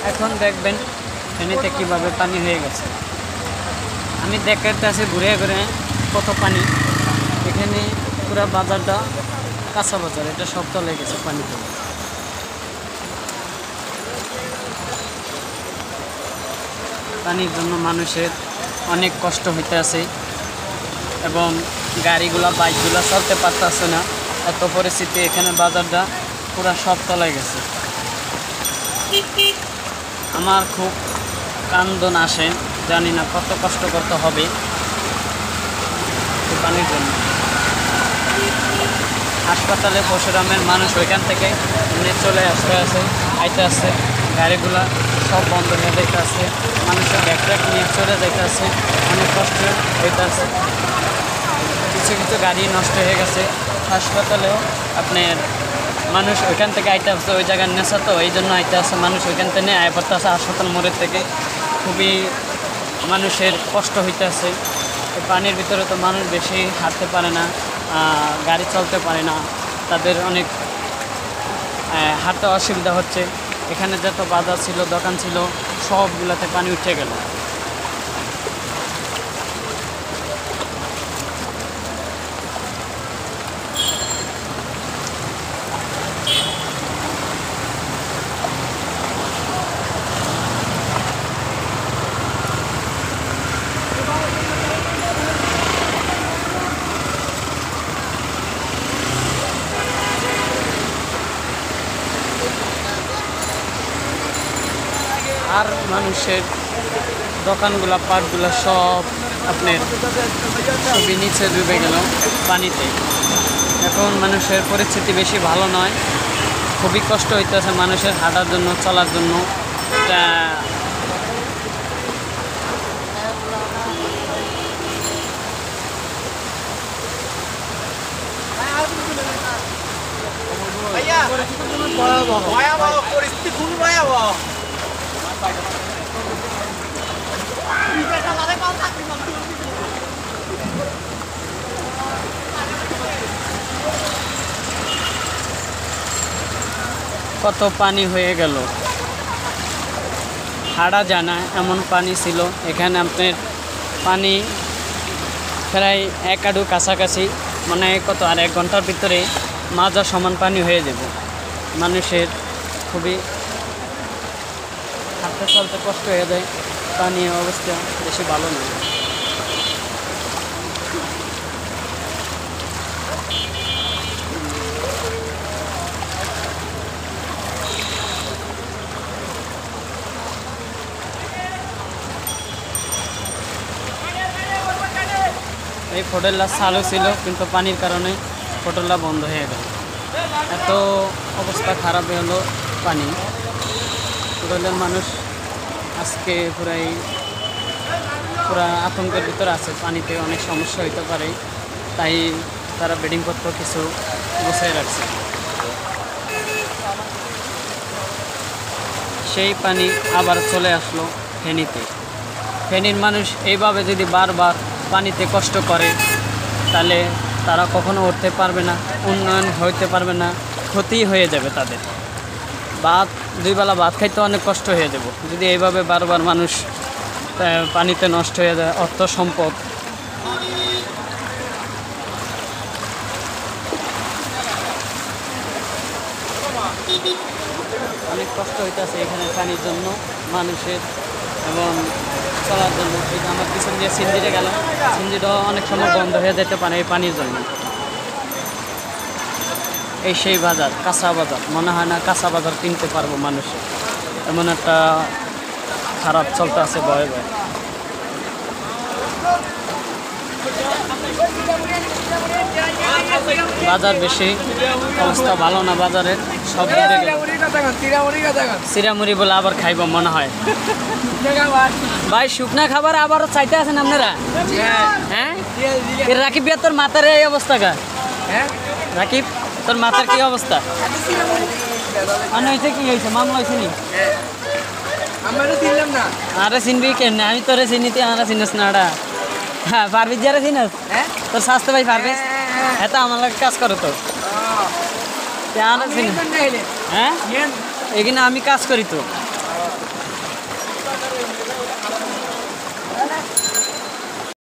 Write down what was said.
এখন দেখবেন ফেনীতে কীভাবে পানি হয়ে গেছে। আমি দেখাতে আছি ঘুরে ঘুরে কত পানি। এখানে পুরো বাজারটা কাঁচা বাজার, এটা সব তলে গেছে পানিতে। পানির জন্য মানুষের অনেক কষ্ট হইতে আছে এবং গাড়িগুলা বাইকগুলা চলতে পারতেছে না, এত পরিস্থিতি। এখানে বাজারটা পুরো সব তলায় গেছে। আমার খুব কান্দন আসে, জানি না কত কষ্ট করতে হবে পানির জন্য। হাসপাতালে পরশুরামের মানুষ ওইখান থেকে চলে আইতে আসছে, গাড়িগুলা সব বন্ধ হয়ে যেতে আছে, মানুষের ব্যাকপ্যাক নিয়ে চলে যেতে আছে, অনেক কষ্ট হইতে আছে। কিছু কিছু গাড়ি নষ্ট হয়ে গেছে। হাসপাতালেও আপনার মানুষ ওইখান থেকে আইতে আসছে, ওই জায়গার নেশা তো এই জন্য আইতে আসছে, মানুষ ওইখান থেকে আয় পড়তে আসে হাসপাতাল মোড়ের থেকে। খুবই মানুষের কষ্ট হইতে আছে। পানির ভিতরে তো মানুষ বেশি হাঁটতে পারে না, গাড়ি চলতে পারে না, তাদের অনেক হাঁটতে অসুবিধা হচ্ছে। এখানে যত বাজার ছিল, দোকান ছিল, সবগুলোতে পানি উঠে গেল। আর মানুষের দোকানগুলা পাটগুলা সব আপনার খুবই নিচে ডুবে গেল পানিতে। এখন মানুষের পরিস্থিতি বেশি ভালো নয়, খুবই কষ্ট হইতেছে মানুষের হাঁটার জন্য, চলার জন্য। পরিস্থিতি খুব ভয়াবহ। কত পানি হয়ে গেল, হাঁটা যায় না এমন পানি ছিল এখানে। আপনার পানি প্রায় এক আডু কাছাকাছি, মানে কত আর 1 ঘন্টার ভিতরে মাজা সমান পানি হয়ে যাব। মানুষের খুবই হাঁটতে চলতে কষ্ট হয়ে যায়, পানির অবস্থা বেশি ভালো নয়। এই হোটেলটা চালু ছিল, কিন্তু পানির কারণে হোটেলটা বন্ধ হয়ে গেল। এত অবস্থা খারাপ হলো পানি। হোটেলের মানুষ আজকে পুরা আতঙ্কের ভিতরে আছে, পানিতে অনেক সমস্যা হইতে পারে, তাই তারা বেডিংপত্র কিছু গুছিয়ে রাখছে। সেই পানি আবার চলে আসলো ফেনীতে। ফেনীর মানুষ এইভাবে যদি বারবার পানিতে কষ্ট করে, তাহলে তারা কখনো উঠতে পারবে না, উন্নয়ন হইতে পারবে না, ক্ষতি হয়ে যাবে তাদের। 2 বেলা ভাত খাইতে অনেক কষ্ট হয়ে যাব যদি এইভাবে বারবার মানুষ পানিতে নষ্ট হয়ে যায় অর্থ সম্পদ। অনেক কষ্ট হইতেছে এখানে পানির জন্য মানুষের এবং চলার জন্য। এই যে আমার পিছন দিয়ে সিন্দিটা গেল, সিন্দিটাও অনেক সময় বন্ধ হয়ে যেতে পারে এই পানির জন্য। এই সেই বাজার, কাঁচা বাজার, মনে হয় না কাঁচা বাজার কিনতে পারবো মানুষের, এমন একটা খারাপ চলতে আছে ভয়ে ভয়ে। বাজার বেশি অবস্থা ভালো না, বাজারের সব চিরামুড়ি বলে আবার খাইব মনে হয়। ভাই শুকনা খাবার আবার চাইতে আছেন আপনারা? হ্যাঁ, রাকিব ভাই তোর মাথার এই অবস্থা কা? রাকিব তোর মাথার কি অবস্থা? মানে হয়েছে কি হয়েছে, মামলা হয়েছে নি? আরে চিনবি কেমনে, আমি তোরে চিনিতে আমরা চিনিস না। হ্যাঁ পারবিজ যারা চিনিস, তোর স্বাস্থ্য ভাই পারবিজ, হ্যাঁ তো আমার কাজ করো তো। হ্যাঁ এখানে আমি কাজ করি তো।